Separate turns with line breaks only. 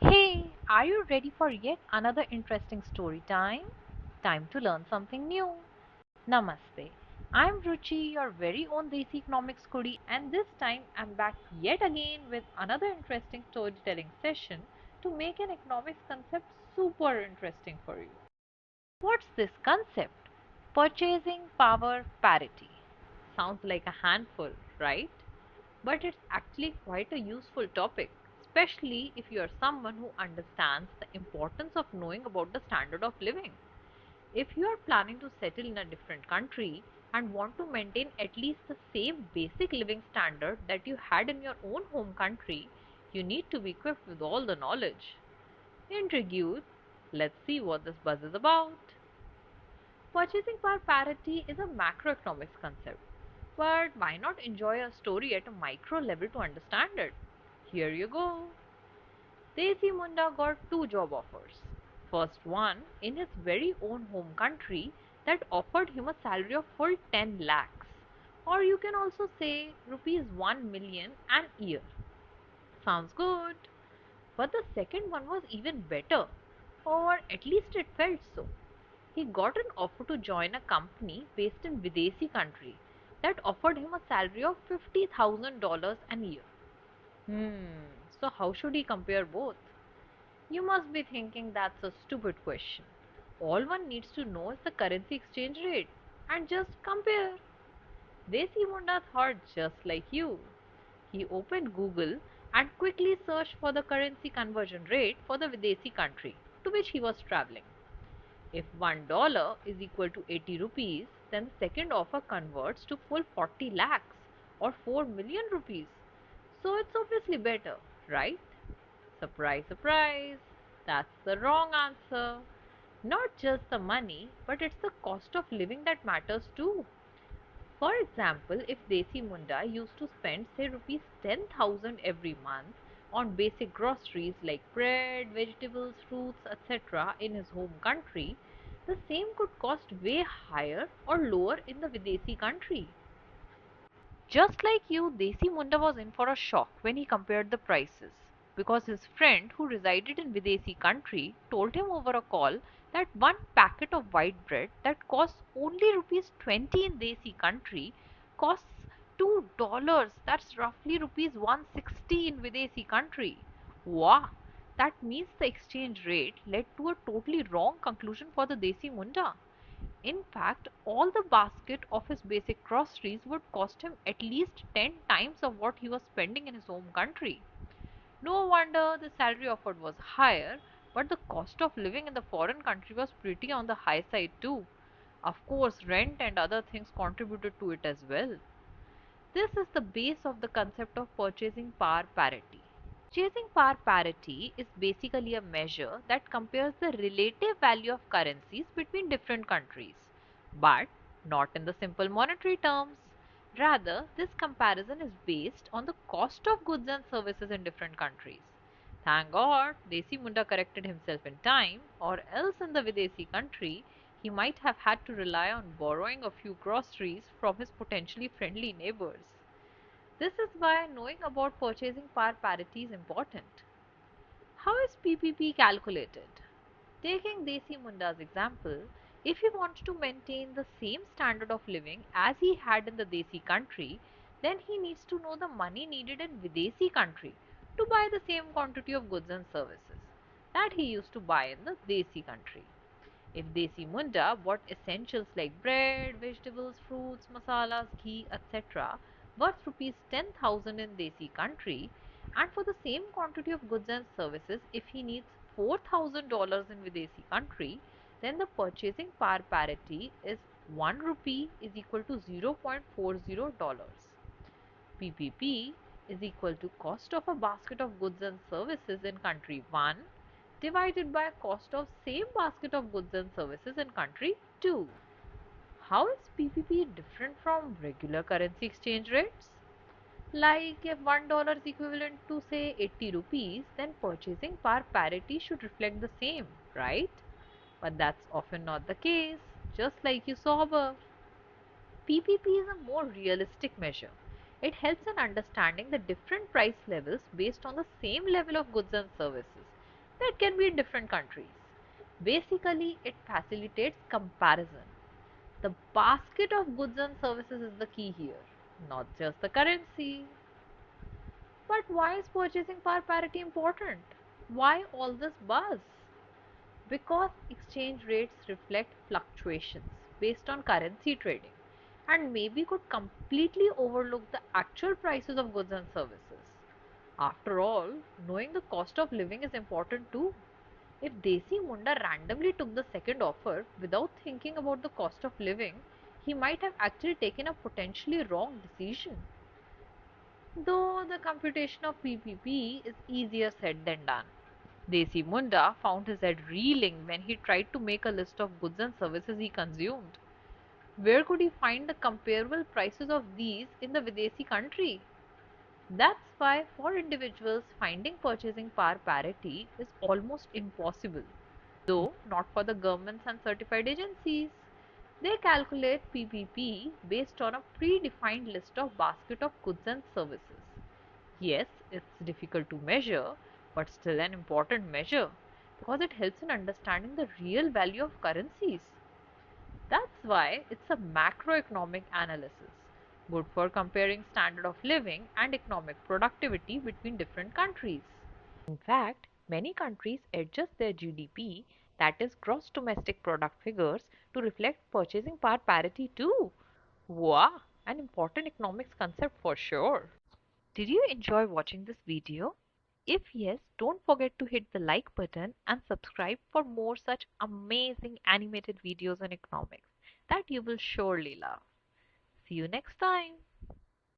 Hey, are you ready for yet another interesting story time? Time to learn something new. Namaste. I'm Ruchi, your very own Desi Economics Kudi, and this time I'm back yet again with another interesting storytelling session to make an economics concept super interesting for you. What's this concept? Purchasing power parity. Sounds like a handful, right? But it's actually quite a useful topic, especially if you are someone who understands the importance of knowing about the standard of living. If you are planning to settle in a different country and want to maintain at least the same basic living standard that you had in your own home country, you need to be equipped with all the knowledge. Intrigued? Let's see what this buzz is about. Purchasing power parity is a macroeconomics concept, but why not enjoy a story at a micro level to understand it? Here you go. Desi Munda got two job offers. First one in his very own home country that offered him a salary of full 10 lakhs, or you can also say rupees 1 million an year. Sounds good. But the second one was even better, or at least it felt so. He got an offer to join a company based in Videsi country that offered him a salary of $50,000 a year. So how should he compare both? You must be thinking that's a stupid question. All one needs to know is the currency exchange rate and just compare. Desi Munda thought just like you. He opened Google and quickly searched for the currency conversion rate for the Videsi country to which he was traveling. If $1 is equal to 80 rupees, then the second offer converts to full 40 lakhs or 4 million rupees. So it's obviously better, right? Surprise, surprise. That's the wrong answer. Not just the money, but it's the cost of living that matters too. For example, if Desi Munda used to spend say rupees 10,000 every month on basic groceries like bread, vegetables, fruits, etc. in his home country, the same could cost way higher or lower in the Videsi country. Just like you, Desi Munda was in for a shock when he compared the prices because his friend who resided in Videsi country told him over a call that one packet of white bread that costs only rupees 20 in Desi country costs $2. That's roughly rupees 160 in Videsi country. Wow! That means the exchange rate led to a totally wrong conclusion for the Desi Munda. In fact, all the basket of his basic groceries would cost him at least 10 times of what he was spending in his home country. No wonder the salary offered was higher, but the cost of living in the foreign country was pretty on the high side too. Of course, rent and other things contributed to it as well. This is the base of the concept of purchasing power parity. Purchasing power parity is basically a measure that compares the relative value of currencies between different countries, but not in the simple monetary terms. Rather, this comparison is based on the cost of goods and services in different countries. Thank God, Desi Munda corrected himself in time, or else in the Videsi country, he might have had to rely on borrowing a few groceries from his potentially friendly neighbors. This is why knowing about purchasing power parity is important. How is PPP calculated? Taking Desi Munda's example, if he wants to maintain the same standard of living as he had in the Desi country, then he needs to know the money needed in Videsi country to buy the same quantity of goods and services that he used to buy in the Desi country. If Desi Munda bought essentials like bread, vegetables, fruits, masalas, ghee, etc., worth rupees 10,000 in Desi country, and for the same quantity of goods and services, if he needs $4,000 in Videsi country, then the purchasing power parity is 1 rupee is equal to $0.40. PPP is equal to cost of a basket of goods and services in country 1 divided by cost of same basket of goods and services in country 2. How is PPP different from regular currency exchange rates? Like if $1 is equivalent to say 80 rupees, then purchasing power parity should reflect the same, right? But that's often not the case, just like you saw above. PPP is a more realistic measure. It helps in understanding the different price levels based on the same level of goods and services, that can be in different countries. Basically, it facilitates comparison. The basket of goods and services is the key here, not just the currency. But why is purchasing power parity important? Why all this buzz? Because exchange rates reflect fluctuations based on currency trading and maybe could completely overlook the actual prices of goods and services. After all, knowing the cost of living is important too. If Desi Munda randomly took the second offer without thinking about the cost of living, he might have actually taken a potentially wrong decision. Though the computation of PPP is easier said than done. Desi Munda found his head reeling when he tried to make a list of goods and services he consumed. Where could he find the comparable prices of these in the Videsi country? That's why for individuals finding purchasing power parity is almost impossible, though not for the governments and certified agencies. They calculate PPP based on a predefined list of basket of goods and services. Yes, it's difficult to measure, but still an important measure because it helps in understanding the real value of currencies. That's why it's a macroeconomic analysis, good for comparing standard of living and economic productivity between different countries. In fact, many countries adjust their GDP, that is gross domestic product figures, to reflect purchasing power parity too. Wow, an important economics concept for sure. Did you enjoy watching this video? If yes, don't forget to hit the like button and subscribe for more such amazing animated videos on economics that you will surely love. See you next time.